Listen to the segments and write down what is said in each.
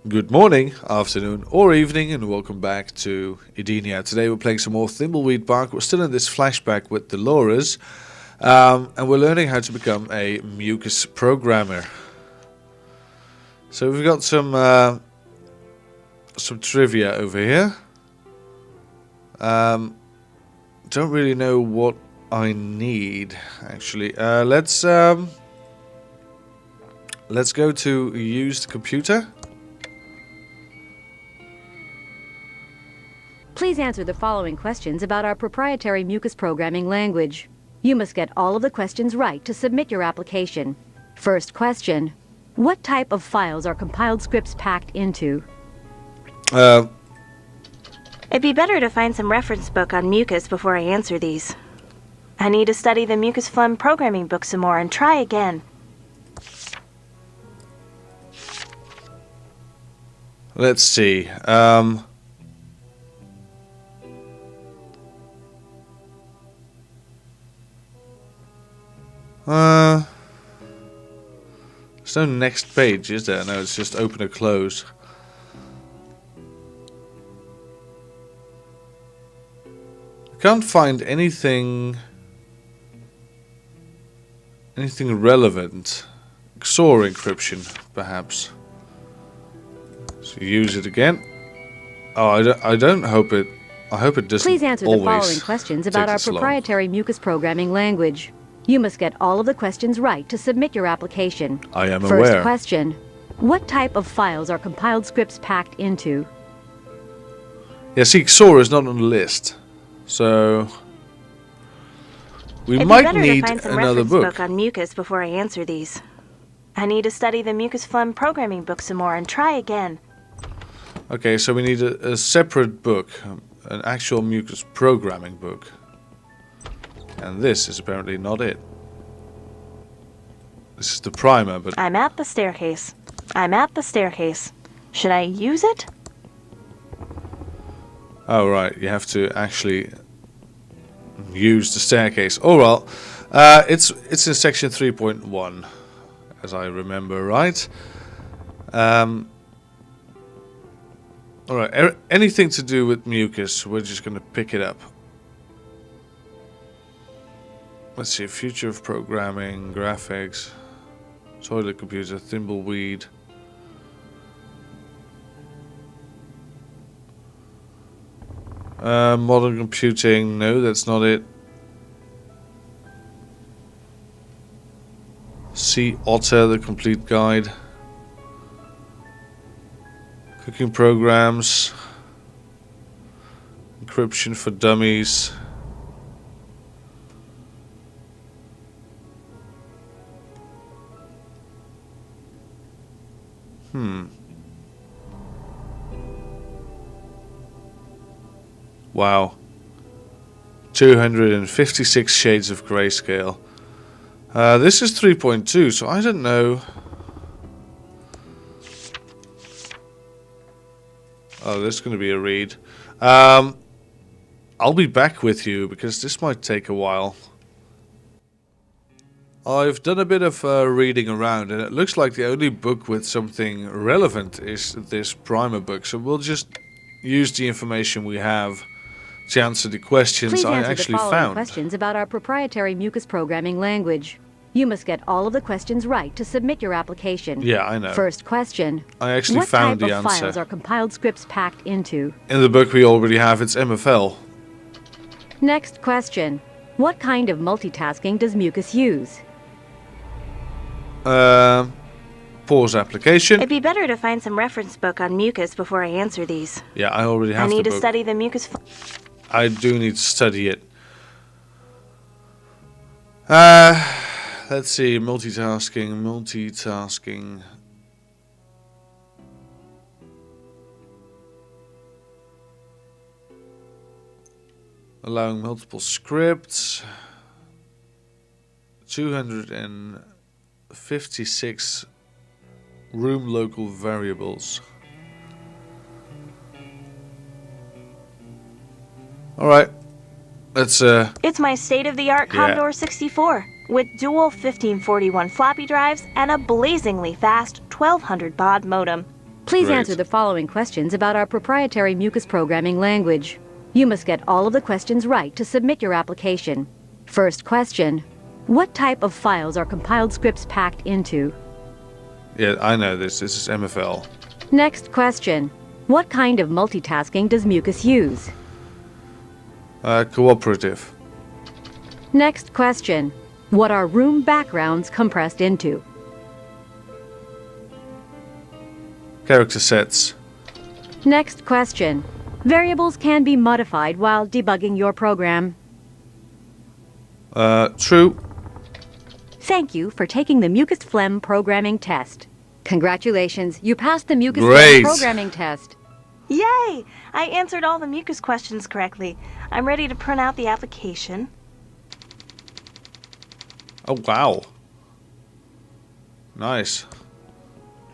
Good morning, afternoon, or evening, and welcome back to Edenia. Today we're playing some more Thimbleweed Park. We're still in this flashback with Dolores, and we're learning how to become a mucus programmer. So we've got some trivia over here. Don't really know what I need actually. Let's go to used computer. Please answer the following questions about our proprietary mucus programming language. You must get all of the questions right to submit your application. First question. What type of files are compiled scripts packed into? It'd be better to find some reference book on mucus before I answer these. I need to study the MMucusFlemm programming book some more and try again. Let's see. There's no next page, is there? No, it's just open or close. I can't find anything relevant. XOR encryption, perhaps. So use it again. Oh, I don't hope it. I hope it doesn't. Please answer the following questions about our proprietary mucus programming language. You must get all of the questions right to submit your application. I am aware. First question. What type of files are compiled scripts packed into? Yeah, see, XOR is not on the list. So we might need another book on mucus before I answer these. I need to study the MMucusFlemm programming book some more and try again. Okay, so we need a separate book, an actual mucus programming book. And this is apparently not it. This is the primer, but... I'm at the staircase. I'm at the staircase. Should I use it? Oh, right. You have to actually use the staircase. Oh, well. It's in section 3.1, as I remember, right? Alright, anything to do with mucus, we're just going to pick it up. Let's see, future of programming, graphics, toilet computer, Thimbleweed. Modern computing, no, that's not it. See Otter, the complete guide. Cooking programs. Encryption for dummies. Wow. 256 shades of grayscale. This is 3.2, so I don't know. Oh, this is going to be a read. I'll be back with you because this might take a while. I've done a bit of reading around, and it looks like the only book with something relevant is this primer book. So we'll just use the information we have to answer the questions I actually found. Please answer the following questions about our proprietary mucus programming language. You must get all of the questions right to submit your application. Yeah, I know. First question. I actually found the answer. What type of files are compiled scripts packed into? In the book we already have, it's MFL. Next question. What kind of multitasking does mucus use? Pause application. It'd be better to find some reference book on mucus before I answer these. Yeah, I already have the book. I need to study the mucus... I do need to study it. Let's see, multitasking. Allowing multiple scripts. 256 room local variables. Alright, let's It's my state-of-the-art Commodore 64 with dual 1541 floppy drives and a blazingly fast 1200 baud modem. Please Great. answer the following questions about our proprietary mucus programming language. You must get all of the questions right to submit your application. First question. What type of files are compiled scripts packed into? Yeah, I know this. This is MFL. Next question. What kind of multitasking does mucus use? Cooperative. Next question. What are room backgrounds compressed into? Character sets. Next question. Variables can be modified while debugging your program. True. Thank you for taking the MMucusFlemm programming test. Congratulations, you passed the Great. MMucusFlemm programming test. Yay! I answered all the mucus questions correctly. I'm ready to print out the application. Oh, wow. Nice.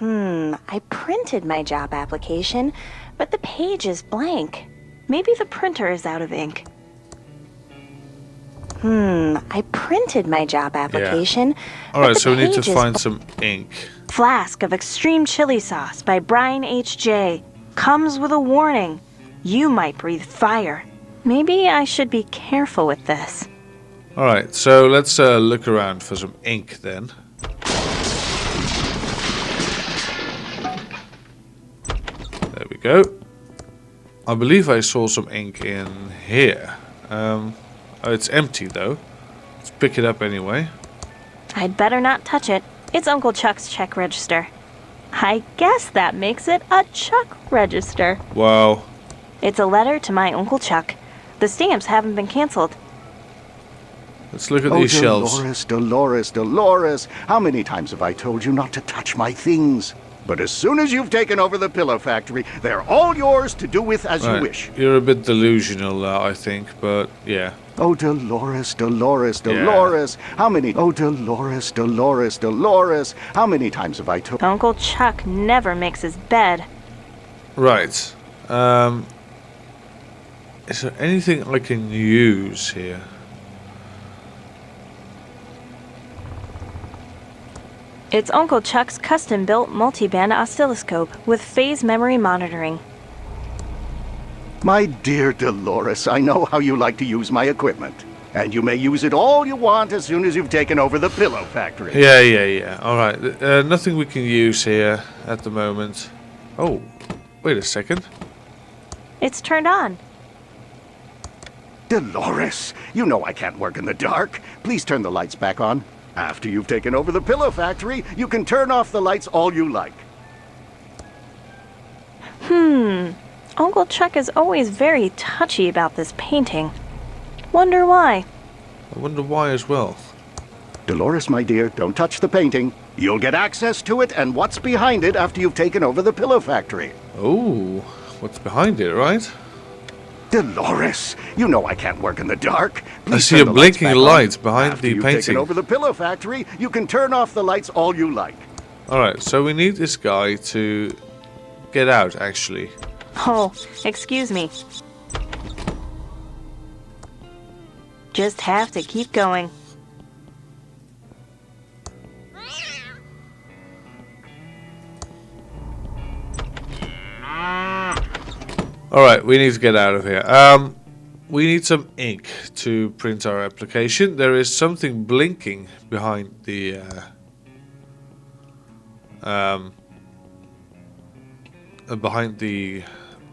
I printed my job application, but the page is blank. Maybe the printer is out of ink. I printed my job application. Alright, so we need to find some ink. Flask of Extreme Chili Sauce by Brian H.J. Comes with a warning. You might breathe fire. Maybe I should be careful with this. Alright, so let's look around for some ink then. There we go. I believe I saw some ink in here. Oh, it's empty though. Let's pick it up anyway. I'd better not touch it. It's Uncle Chuck's check register. I guess that makes it a Chuck register. Wow. It's a letter to my Uncle Chuck. The stamps haven't been canceled. Let's look at these shelves. Dolores, Dolores, Dolores. How many times have I told you not to touch my things? But as soon as you've taken over the pillow factory, they're all yours to do with as you wish. You're a bit delusional, I think, but yeah. Oh, Dolores, Dolores, Dolores. How many? Oh, Dolores, Dolores, Dolores. How many times have I told? Uncle Chuck never makes his bed. Right. Is there anything I can use here? It's Uncle Chuck's custom-built multi-band oscilloscope with phase memory monitoring. My dear Dolores, I know how you like to use my equipment. And you may use it all you want as soon as you've taken over the pillow factory. Yeah. Alright. Nothing we can use here at the moment. Oh, wait a second. It's turned on. Dolores, you know I can't work in the dark. Please turn the lights back on. After you've taken over the pillow factory, you can turn off the lights all you like. Uncle Chuck is always very touchy about this painting. Wonder why? I wonder why as well. Dolores, my dear, don't touch the painting. You'll get access to it and what's behind it after you've taken over the pillow factory. Oh, what's behind it, right? Dolores, you know I can't work in the dark. I see a blinking light behind the After painting. you've taken over the pillow factory, you can turn off the lights all you like. Alright, so we need this guy to get out, actually. Oh, excuse me. Just have to keep going. Alright, we need to get out of here. We need some ink to print our application. There is something blinking behind the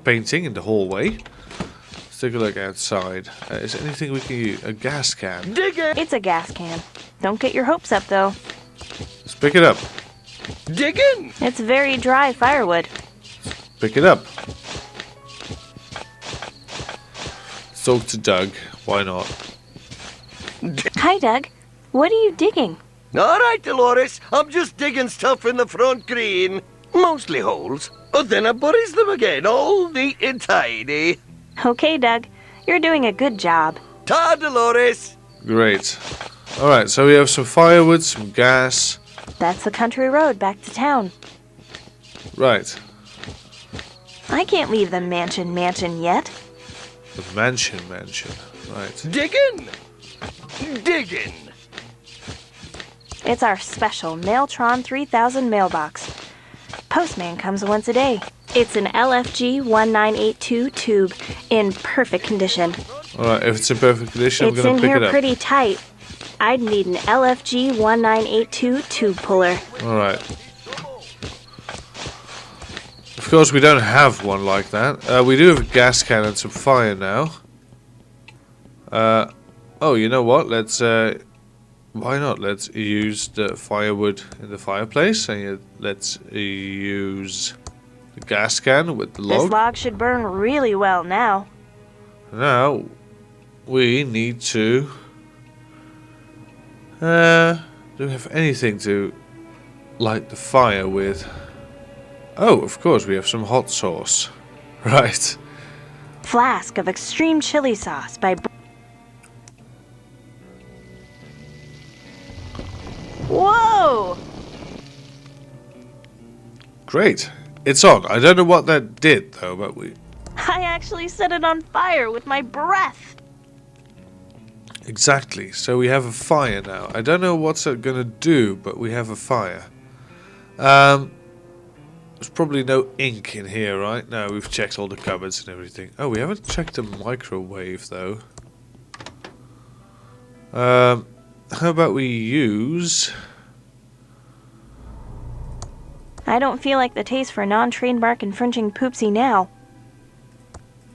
painting in the hallway. Let's take a look outside. Is there anything we can use? A gas can. Dig it! It's a gas can. Don't get your hopes up, though. Let's pick it up. Diggin'! It's very dry firewood. Pick it up. Let's talk to Doug. Why not? Hi, Doug. What are you digging? All right, Dolores. I'm just digging stuff in the front green. Mostly holes. But then I buries them again, all neat and tidy. Okay, Doug. You're doing a good job. Ta, Dolores! Great. Alright, so we have some firewood, some gas. That's the country road back to town. Right. I can't leave the mansion yet. The mansion. Right. Diggin'! Diggin'! It's our special Mailtron 3000 mailbox. Postman comes once a day. It's an LFG 1982 tube in perfect condition. Alright, if it's in perfect condition, I'm It's going in to pick here it up. pretty tight. I'd need an LFG 1982 tube puller. Alright. Of course, we don't have one like that. We do have a gas can and some fire now. Oh, you know what? Let's, why not? Let's use the firewood in the fireplace. And let's use the gas can with the log. This log should burn really well now. Now, we need to... do we have anything to light the fire with? Oh, of course, we have some hot sauce. Right. Flask of extreme chili sauce by... Whoa! Great. It's on. I don't know what that did, though, but we... I actually set it on fire with my breath. Exactly. So we have a fire now. I don't know what's it going to do, but we have a fire. There's probably no ink in here, right? No, we've checked all the cupboards and everything. Oh, we haven't checked the microwave, though. How about we use... I don't feel like the taste for non-trademark infringing poopsie now.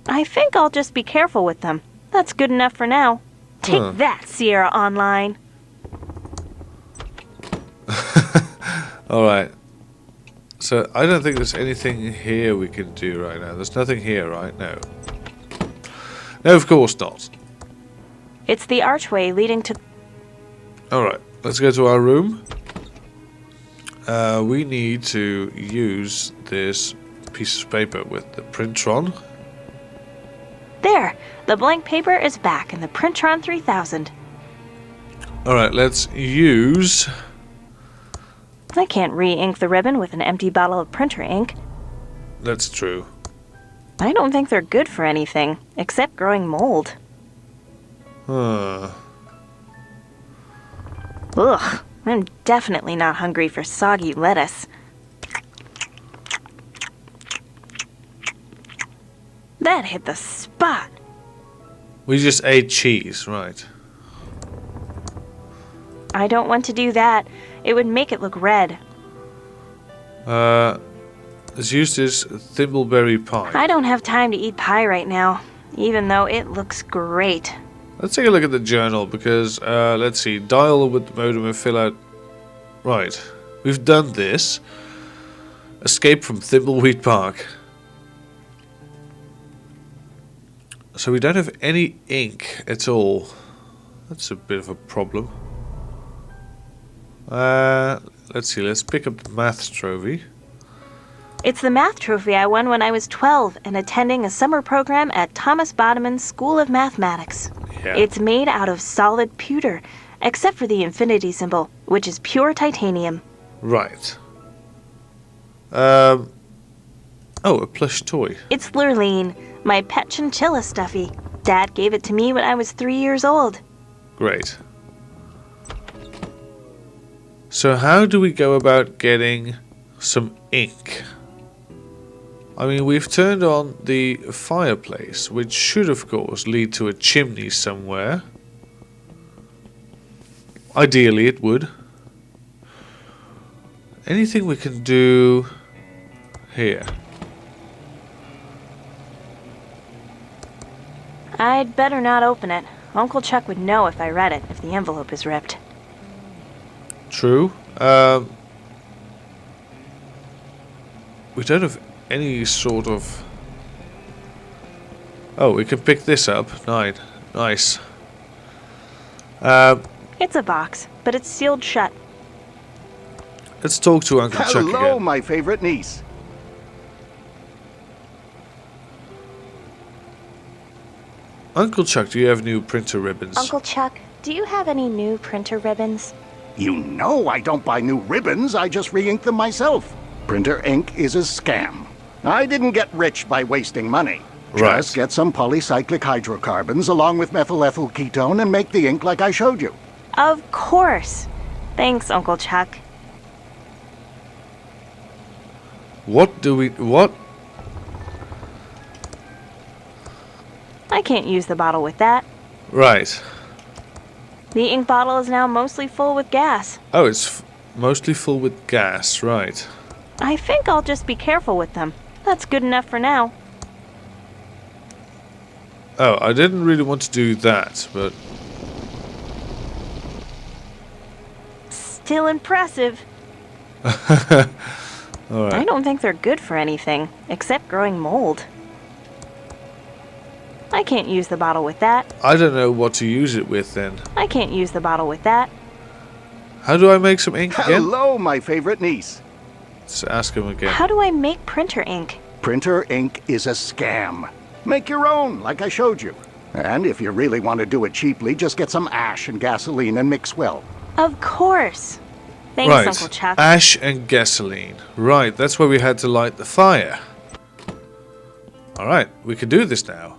I think I'll just be careful with them. That's good enough for now. Take that, Sierra Online. Alright. So, I don't think there's anything here we can do right now. There's nothing here, right? No. No, of course not. It's the archway leading to... Alright, let's go to our room. We need to use this piece of paper with the printer on. There! The blank paper is back in the Printron 3000. Alright, let's use... I can't re-ink the ribbon with an empty bottle of printer ink. That's true. I don't think they're good for anything, except growing mold. Huh. Ugh, I'm definitely not hungry for soggy lettuce. That hit the spot. We just ate cheese, right. I don't want to do that. It would make it look red. Let's use this thimbleberry pie. I don't have time to eat pie right now, even though it looks great. Let's take a look at the journal, because, let's see, dial with the modem and fill out... Right, we've done this. Escape from Thimbleweed Park. So we don't have any ink at all. That's a bit of a problem. Let's see, let's pick up the math trophy. It's the math trophy I won when I was 12 and attending a summer program at Thomas Bodeman's School of Mathematics. Yeah. It's made out of solid pewter, except for the infinity symbol, which is pure titanium. Right. Oh, a plush toy. It's Lurleen, my pet chinchilla stuffy. Dad gave it to me when I was 3 years old. Great. So how do we go about getting some ink? I mean, we've turned on the fireplace, which should, of course, lead to a chimney somewhere. Ideally, it would. Anything we can do here? I'd better not open it. Uncle Chuck would know if I read it, if the envelope is ripped. True. We don't have any sort of... Oh, we can pick this up. Nice. It's a box, but it's sealed shut. Let's talk to Uncle Chuck Hello, again. my favorite niece. Uncle Chuck, do you have new printer ribbons? Uncle Chuck, do you have any new printer ribbons? You know I don't buy new ribbons, I just re-ink them myself. Printer ink is a scam. I didn't get rich by wasting money. Right. Just get some polycyclic hydrocarbons along with methylethyl ketone and make the ink like I showed you. Of course. Thanks, Uncle Chuck. What do we... What? I can't use the bottle with that. Right. The ink bottle is now mostly full with gas. Oh, it's mostly full with gas. Right. I think I'll just be careful with them. That's good enough for now. Oh, I didn't really want to do that, but... Still impressive. Alright. I don't think they're good for anything, except growing mold. I can't use the bottle with that. I don't know what to use it with then. I can't use the bottle with that. How do I make some ink again? Hello, my favorite niece. Let's ask him again. How do I make printer ink? Printer ink is a scam. Make your own, like I showed you. And if you really want to do it cheaply, just get some ash and gasoline and mix well. Of course. Thanks, Right. Uncle Chuck. Ash and gasoline. Right, that's where we had to light the fire. Alright, we can do this now.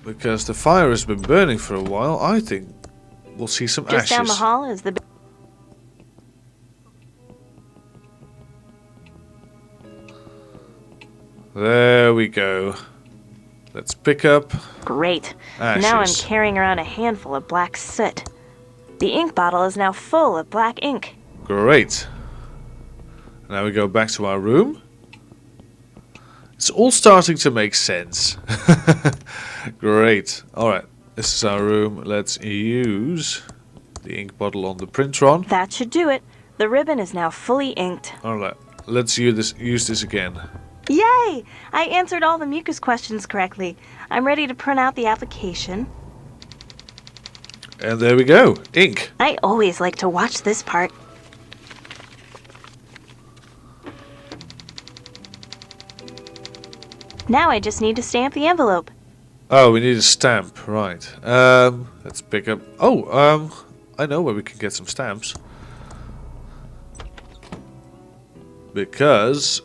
Because the fire has been burning for a while, I think we'll see some Just ashes. down the hall is the... There we go. Let's pick up. Great. Ashes. Now I'm carrying around a handful of black soot. The ink bottle is now full of black ink. Great. Now we go back to our room. It's all starting to make sense. Great. Alright, this is our room. Let's use the ink bottle on the printron. That should do it. The ribbon is now fully inked. Alright, let's use this again. Yay! I answered all the mucus questions correctly. I'm ready to print out the application. And there we go. Ink. I always like to watch this part. Now I just need to stamp the envelope. Oh, we need a stamp. Right. Let's pick up... Oh, I know where we can get some stamps. Because...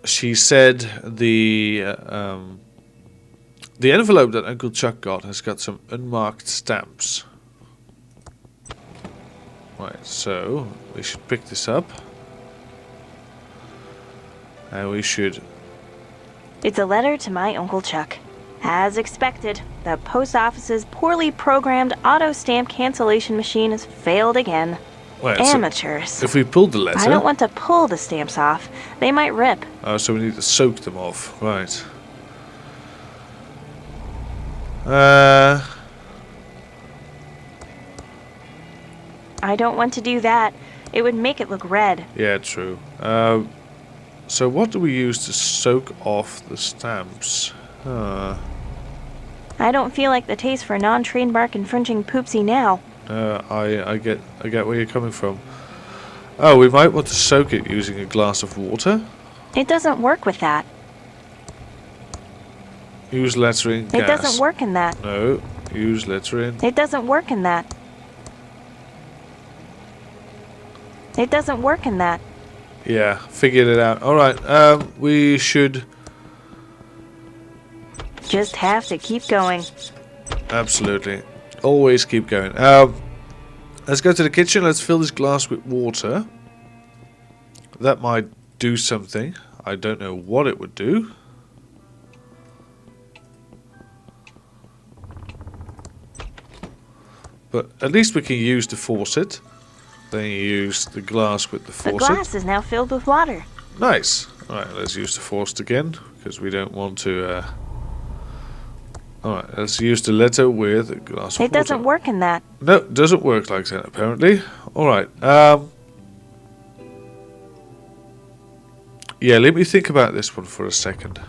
she said the envelope that Uncle Chuck got has got some unmarked stamps. Right, so we should pick this up. And we should... It's a letter to my Uncle Chuck. As expected, the post office's poorly programmed auto stamp cancellation machine has failed again. Wait, so Amateurs. if we pulled the letter... I don't want to pull the stamps off. They might rip. Oh, so we need to soak them off. Right. I don't want to do that. It would make it look red. Yeah, true. So what do we use to soak off the stamps? I don't feel like the taste for non-trademark infringing poopsie now. I get where you're coming from. Oh, we might want to soak it using a glass of water. It doesn't work with that. Use lettering It gas. doesn't work in that. No, use lettering. It doesn't work in that. It doesn't work in that. Yeah, figured it out. Alright, we should... Just have to keep going. Absolutely. Always keep going. Let's go to the kitchen. Let's fill this glass with water. That might do something. I don't know what it would do. But at least we can use the faucet. Then you use the glass with the The faucet. glass is now filled with water. Nice. Alright, let's use the faucet again. Because we don't want to... Alright, let's use the letter with a glass of water. It doesn't work in that. No, it doesn't work like that, apparently. Alright, yeah, let me think about this one for a second.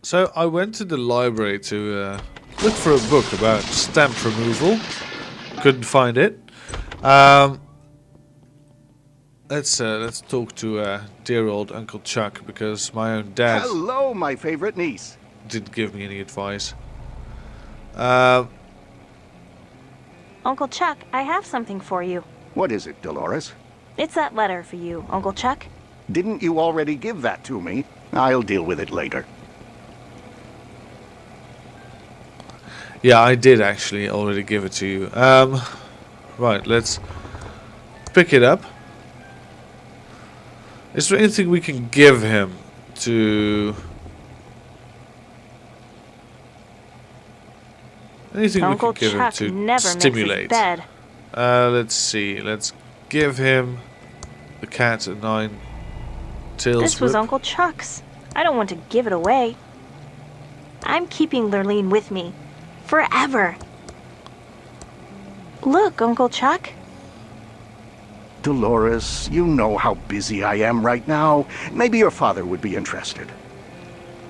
So, I went to the library to look for a book about stamp removal. Couldn't find it. Let's talk to dear old Uncle Chuck, because my own dad Hello, my favorite niece. didn't give me any advice. Uncle Chuck, I have something for you. What is it, Dolores? It's that letter for you, Uncle Chuck. Didn't you already give that to me? I'll deal with it later. Yeah, I did actually already give it to you. Right, let's pick it up. Is there anything we can give him to... Anything Uncle we can give Chuck him to never stimulate? makes his bed. Let's see. Let's give him the cat a 9 tails. This was whip. Uncle Chuck's. I don't want to give it away. I'm keeping Lurleen with me. Forever. Look, Uncle Chuck. Dolores, you know how busy I am right now. Maybe your father would be interested.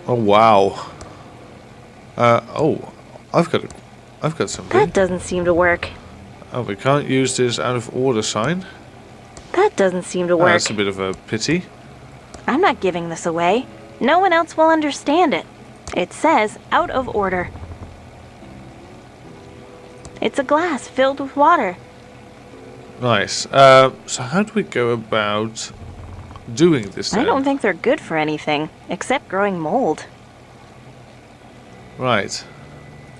Oh wow. Oh, I've got something. That doesn't seem to work. Oh, we can't use this out of order sign. That doesn't seem to Oh, work. that's a bit of a pity. I'm not giving this away. No one else will understand it. It says out of order. It's a glass filled with water. Nice. So how do we go about doing this then? I don't think they're good for anything, except growing mold. Right.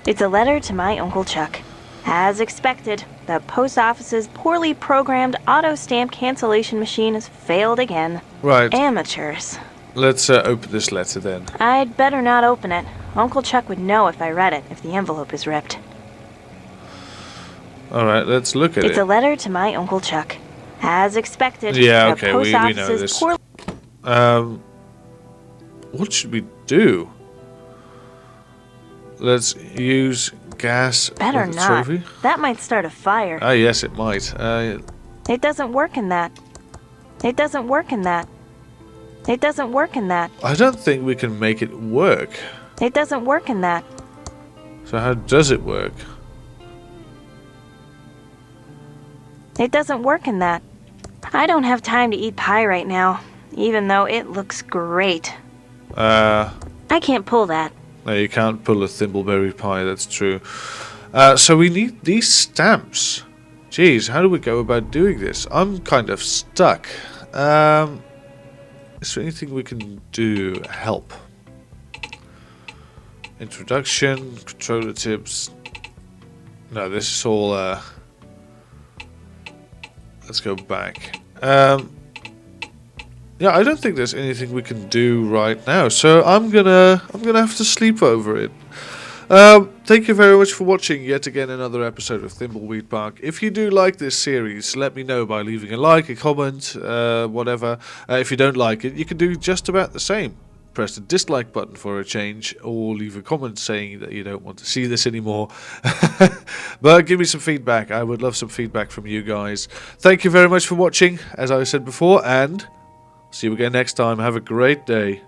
It's a letter to my Uncle Chuck. As expected, the post office's poorly programmed auto stamp cancellation machine has failed again. Right. Amateurs. Let's open this letter then. I'd better not open it. Uncle Chuck would know if I read it if the envelope is ripped. Alright, let's look at It's it. a letter to my Uncle Chuck. As expected, Yeah, the okay, post we know office's this. poorly... What should we do? Let's use gas Better with the not. trophy. That might start a fire. Ah, yes, it might. It doesn't work in that. It doesn't work in that. It doesn't work in that. I don't think we can make it work. It doesn't work in that. So how does it work? It doesn't work in that. I don't have time to eat pie right now, even though it looks great. I can't pull that. No, you can't pull a thimbleberry pie, that's true. So we need these stamps. Jeez, how do we go about doing this? I'm kind of stuck. Is there anything we can do? Help. Introduction, controller tips. No, this is all... let's go back. Yeah, I don't think there's anything we can do right now, so I'm gonna have to sleep over it. Thank you very much for watching yet again another episode of Thimbleweed Park. If you do like this series, let me know by leaving a like, a comment, whatever. If you don't like it, you can do just about the same. Press the dislike button for a change, or leave a comment saying that you don't want to see this anymore. But give me some feedback. I would love some feedback from you guys. Thank you very much for watching, as I said before, and see you again next time. Have a great day.